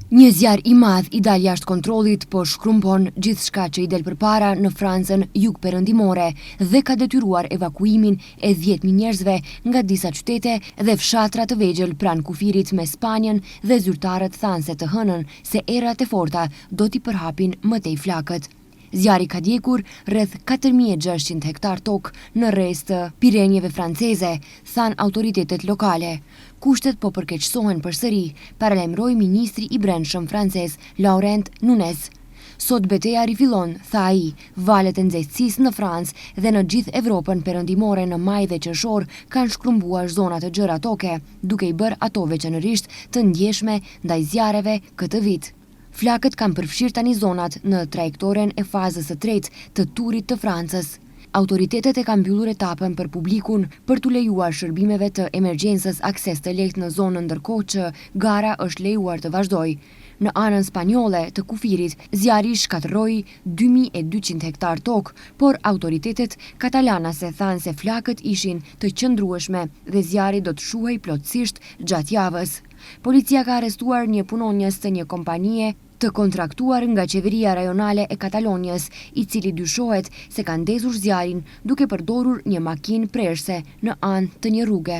Një zjarr i madh i dal jashtë kontrollit, po shkrumpon gjithçka që i del përpara në Francën jugperëndimore dhe ka detyruar evakuimin e 10.000 njerëzve nga disa qytete dhe fshatra të vegjël pranë kufirit me Spanjën dhe zyrtarët thanë se të hënën se erat e forta do t'i përhapin më tej flakët. Zjarri ka djegur rreth 4.600 hektar tokë në rreth të Pirenjeve franceze, than autoritetet lokale. Kushtet po përkeqësohen përsëri, paralajmëroi ministri i brendshëm francez Laurent Nunez. Sot beteja rifillon, tha ai, valet e nxehtësisë në Francë dhe në gjithë Evropën perëndimore në maj dhe qershor kanë shkrumbuar zona të gjëra toke, duke i bërë ato veçanërisht të ndjeshme ndaj zjarreve këtë vit. Flakët kanë përfshirë tani zonat në trajektoren e fazës së tretë të turit të Francës. Autoritetet e kanë mbyllur etapën për publikun për t'u lejuar shërbimeve të emergjencës akses të lehtë në zonën, ndërkohë që gara është lejuar të vazhdojë. Në anën spanjolle të kufirit, zjarri shkatërroi 2.200 hektar tokë, por autoritetet katalanase thanë se flakët ishin të qëndrueshme dhe zjarri do të shuhej plotësisht gjatë javës. Policia ka arrestuar një punonjës të një kompanie të kontraktuar nga qeveria rajonale e Katalonjës, i cili dyshohet se ka ndezur zjarrin duke përdorur një makinë prerëse në anë të një rruge.